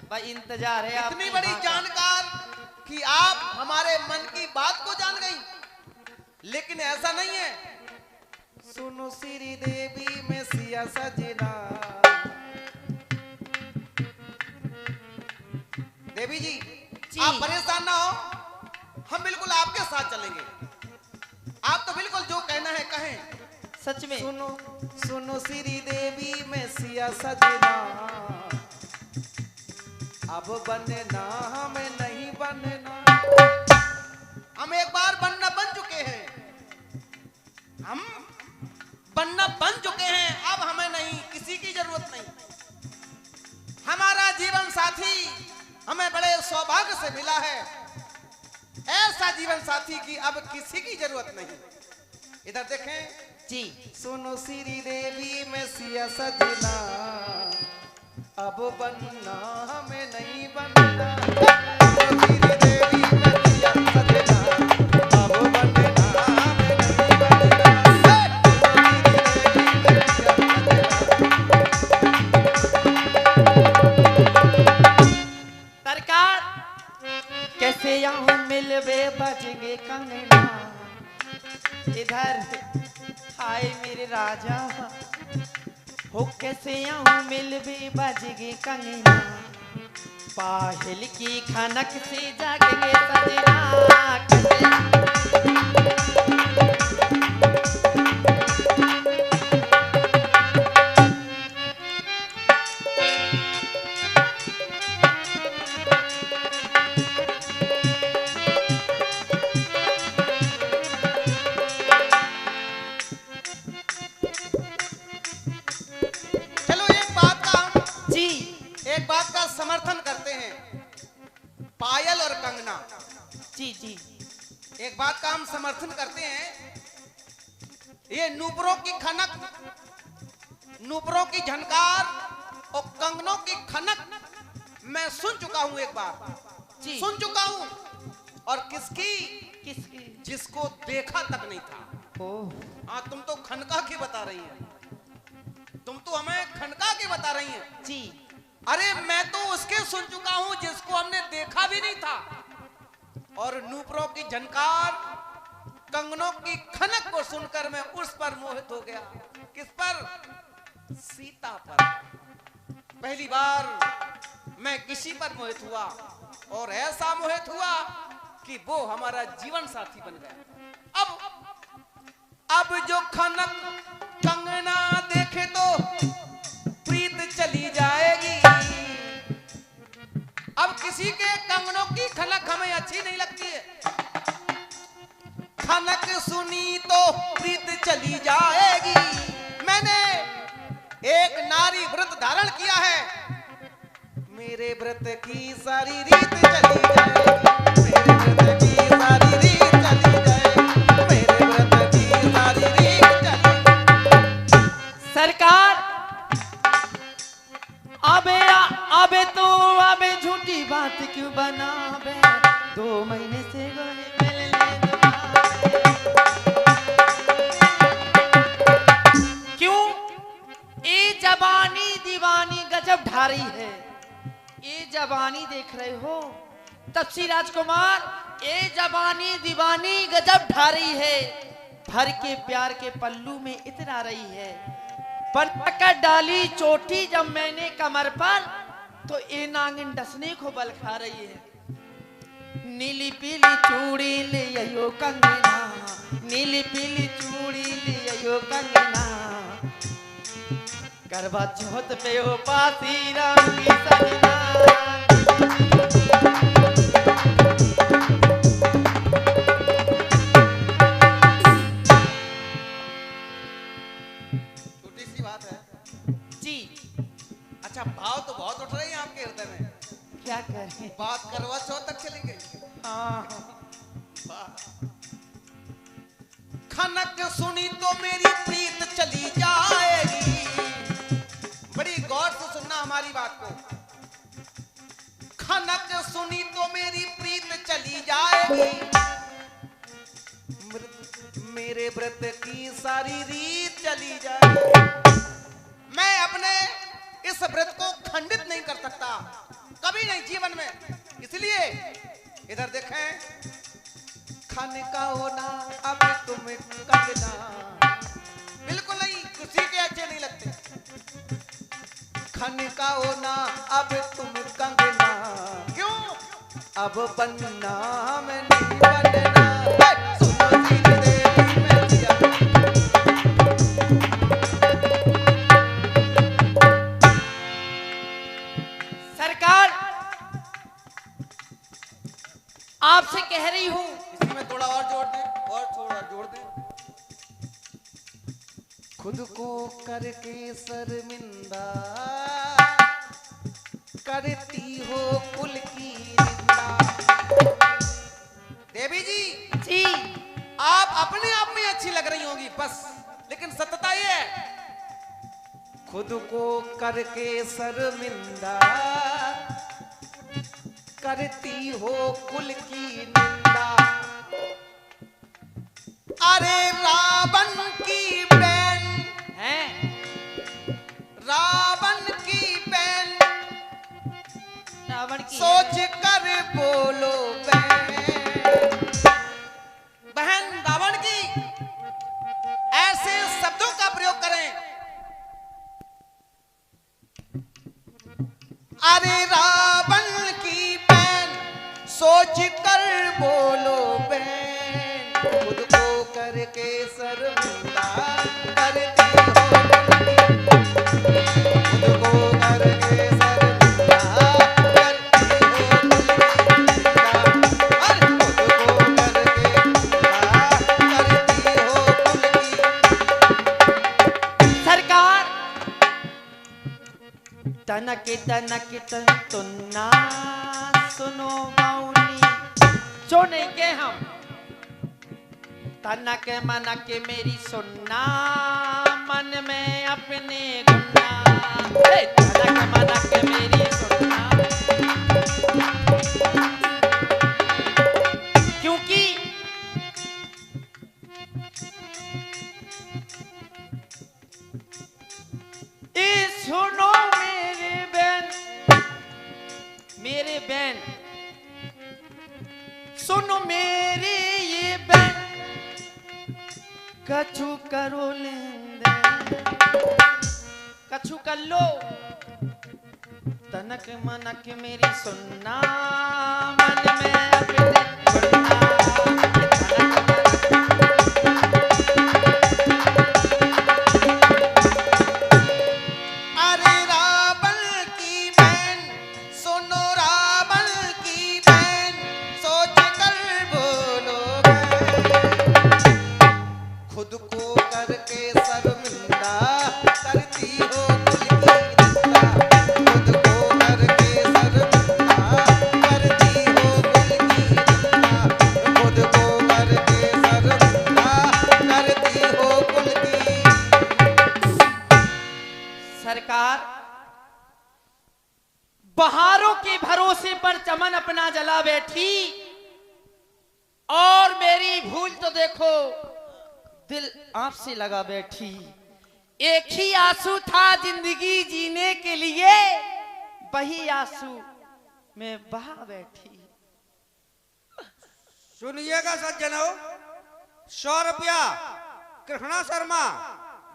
भाई इंतजार है इतनी बड़ी जानकार कि आप हमारे मन की बात को जान गई, लेकिन ऐसा नहीं है। सुनो श्री देवी में सिया सजना। देवी जी, आप परेशान ना हो, हम बिल्कुल आपके साथ चलेंगे। आप तो बिल्कुल जो कहना है कहें। सच में सुनो सुनो श्री देवी में सिया सजना, अब बनना हमें नहीं बनना। हम एक बार बनना बन चुके हैं, हम बनना बन चुके हैं, अब हमें नहीं, किसी की जरूरत नहीं। हमारा जीवन साथी हमें बड़े सौभाग्य से मिला है, ऐसा जीवन साथी की अब किसी की जरूरत नहीं। इधर देखें जी। सुनो श्री देवी में सिया सजना, अब बनना हमें नहीं बनना। सुनो श्री देवी में सिया सजना, अब बनना हमें नहीं बनना। सरकार कैसे आऊं मिलवे बजेंगे कंगना। इधर हाय मेरे राजा हो, कैसे आऊं मिलवे बजेंगे कंगना। पाहिल की खनक से जागेंगे सजना। एक बात का समर्थन करते हैं, पायल और कंगना। जी जी। एक बात का हम समर्थन करते हैं, ये नूपुरों की खनक, नूपुरों की झनकार और कंगनों की खनक मैं सुन चुका हूं, एक बार जी सुन चुका हूं। और किसकी? किसकी? जिसको देखा तक नहीं था। ओह हाँ, तुम तो खनका की बता रही हैं, तुम तो हमें खनका की बता रही हैं। जी। अरे मैं तो उसके सुन चुका हूं जिसको हमने देखा भी नहीं था। और नूपुरों की झनकार, कंगनों की खनक को सुनकर मैं उस पर मोहित हो गया। किस पर? सीता पर। पहली बार मैं किसी पर मोहित हुआ, और ऐसा मोहित हुआ कि वो हमारा जीवन साथी बन गया। अब जो खनक कंगना देखे तो प्रीत चली जाएगी। अब किसी के कंगनों की खनक हमें अच्छी नहीं लगती है, खनक सुनी तो प्रीत चली जाएगी। मैंने एक नारी व्रत धारण किया है, मेरे व्रत की सारी रीत चली जाएगी। मेरे व्रत की सारी रीत चली जाएगी। मेरे व्रत की सारी रीत चली। सरकार अबे तो अबे झूठी बात क्यों बनावे। 2 महीने से क्यों ये जवानी दीवानी गजब ढारी है। ये जवानी देख रहे हो तपसी राजकुमार, ये जवानी दीवानी गजब ढारी है। भर के प्यार के पल्लू में इतना रही है, पर पकड़ डाली चोटी जब मैंने कमर पर, तो ये नागिन डसने को बल खा रही है। नीली पीली चूड़ी ले आयो कंगना, नीली पीली चूड़ी ले आयो कंगना। करवा चौथ पे हो पासी राम की सजना। छोटी सी बात है जी। अच्छा, भाव तो बहुत उठ रही है आपके हृदय में। क्या करें? बात करवा चौथ तक चली गई। खनक सुनी तो मेरी प्रीत चली जाएगी। बड़ी गौर से सुनना हमारी बात को। खनक सुनी तो मेरी प्रीत चली जाएगी। मेरे व्रत की सारी रीत चली जाएगी। मैं अपने इस व्रत को खंडित नहीं कर सकता, कभी नहीं जीवन में, इसलिए इधर देखें, खाने का होना अब तुम कंगना, बिल्कुल नहीं, किसी के अच्छे नहीं लगते। खाने का होना अब तुम कंगना, क्यों? अब बनना में नहीं बनना, सुनो सीन देवी में दिया। सरकार, आपसे कह रही हूं, इसी में थोड़ा और जोड़ दे, और थोड़ा जोड़ दे। खुद को करके शर्मिंदा करती हो कुल की निंदा। देवी जी, आप अपने आप में अच्छी लग रही होंगी बस, लेकिन सत्यता ये है, खुद को करके शर्मिंदा करती हो कुल की निंदा। अरे रावण की बहन हैं? रावण की बहन, रावण की सोच कर बोलो बहन रावण की, ऐसे शब्दों का प्रयोग करें। अरे रावण की बहन सोच कर बोलो बहन, खुद को करके शर्मिंदा करती हो, खुद को करके शर्मिंदा करती हो, और खुद को करके करती हो। सरकार, तनक तनक तन तुन्ना सुनो मौनी, जो नहीं के हम तनक मनक मेरी सुनना, मन में अपने गुन्ना, तनक मनक मेरी सुनना, क्योंकि सुनो मेरे बहन, सुनो मेरे ये बहन, कछु करो लेंदे, कछु कर लो, तनक मनक मेरी सुनना, मन में अपने गुन्ना, बहारों के भरोसे पर चमन अपना जला बैठी, और मेरी भूल तो देखो दिल आपसे लगा बैठी। एक ही आंसू था जिंदगी जीने के लिए, वही आंसू में बहा बैठी। सुनिएगा सज्जनों, 100 रुपया कृष्णा शर्मा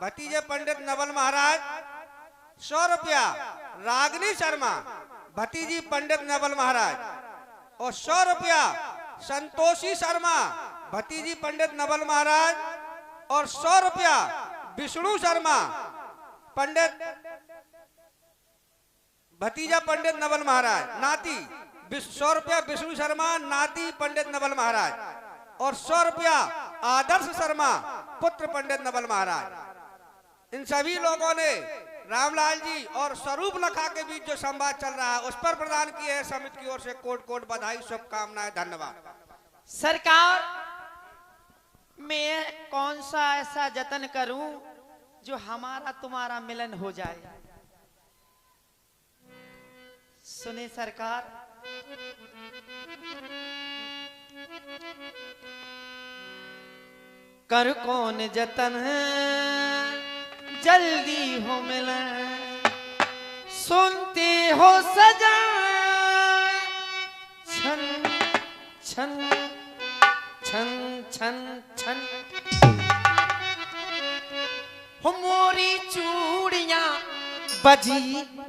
भतीजे पंडित नवल महाराज, 100 रुपया रागिनी शर्मा भतीजी पंडित नवल महाराज, और 100 रुपया संतोषी शर्मा भतीजी पंडित नवल महाराज, और 100 रुपया विष्णु शर्मा पंडित भतीजा पंडित नवल महाराज नाती, 100 रुपया विष्णु शर्मा नाती पंडित नवल महाराज, और 100 रुपया आदर्श शर्मा पुत्र पंडित नवल महाराज। इन सभी लोगों ने रामलाल जी और स्वरूप लखा के बीच जो संवाद चल रहा है उस पर प्रदान किए हैं समिति की ओर से कोट कोट बधाई, शुभकामनाएं, धन्यवाद। सरकार, मैं कौन सा ऐसा जतन करूं जो हमारा तुम्हारा मिलन हो जाए। सुने सरकार, कर कौन जतन जल्दी हो मिलन, सुनते हो सजन छन छन छन छन हो मोरी चूड़ियां बजी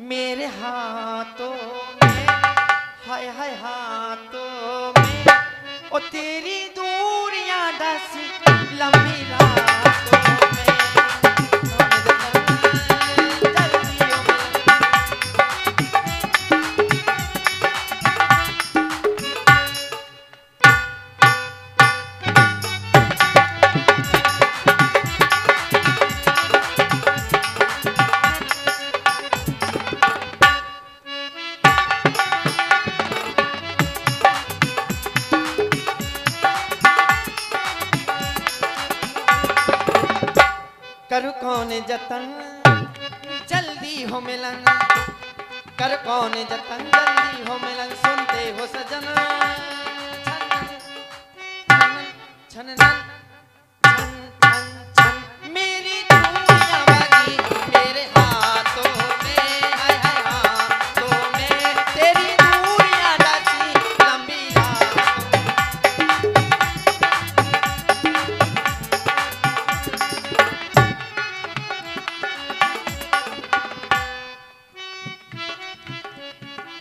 मेरे हाथों में, हाय हाय हाथों में, ओ तेरी दूरियां डसी लंबी रातों में। कर कौन जतन जल्दी हो मिलन, कर कौन जतन जल्दी हो मिलन, सुनते हो सजन छन छन छन छन छन मेरी चूड़ियां बजी मेरे हाथों में, हाय हाय हाथों में, तेरी दूरियां डसी लंबी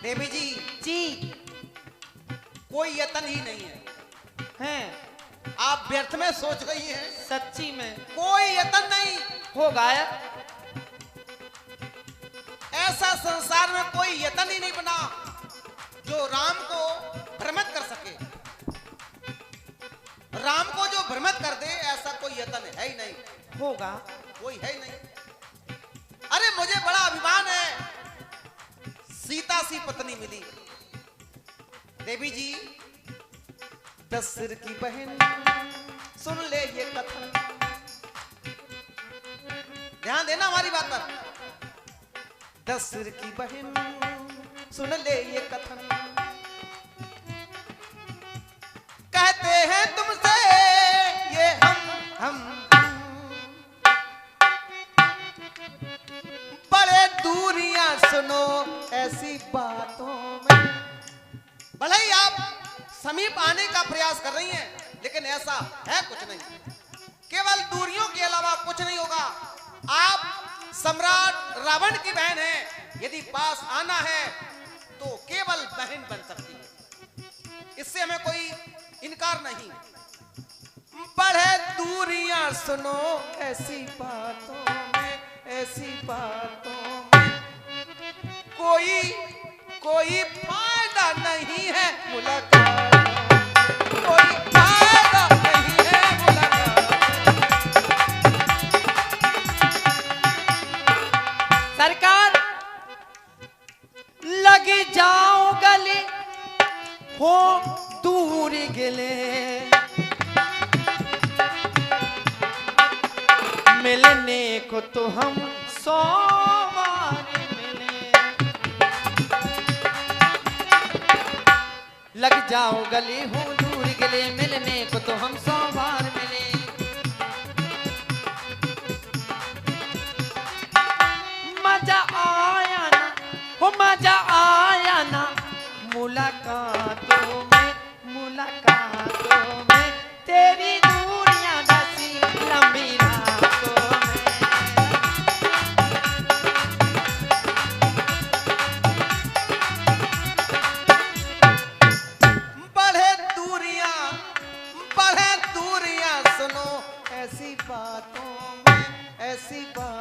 देवी जी जी कोई यतन ही नहीं है, हैं आप व्यर्थ में सोच रही हैं। सच्ची में कोई यतन नहीं हो गायब, ऐसा संसार में कोई यतन ही नहीं बना जो राम को भ्रमित कर सके। राम को जो भ्रमित कर दे ऐसा कोई यतन है ही नहीं, होगा कोई है ही नहीं। अरे मुझे बड़ा अभिमान है, सीता सी पत्नी मिली। देवी जी दशरथ की बहन सुन ले ये कथन, ध्यान देना हमारी बात पर। दशरथ की बहन सुन ले ये कथन, कहते हैं तुमसे ये हम बड़े दूरियां सुनो ऐसी बातों में। भले ही आप समीप आने का प्रयास कर रही हैं, लेकिन ऐसा है कुछ नहीं, केवल दूरियों के अलावा कुछ नहीं होगा। आप सम्राट रावण की बहन हैं, यदि पास आना है तो केवल बहन बन सकती है, इससे हमें कोई इनकार नहीं। बढ़े दूरियां सुनो ऐसी बातों में, ऐसी बातों में, कोई फायदा नहीं है मुलाकात, कोई फायदा नहीं है मुलाकात। सरकार लग जाओ गले हो दूर गले, मिलने को तो हम 100 बार मिले, लग जाओ गले हो दूर गले, मिलने को तो हम 100 बार मिले। मजा आया ना हो मजा आया ना मुलाकातों में, मुलाकातों में, तेरी दूरियां डसी लंबी रातों में। बढ़े दूरियां सुनो ऐसी बातों में, ऐसी बात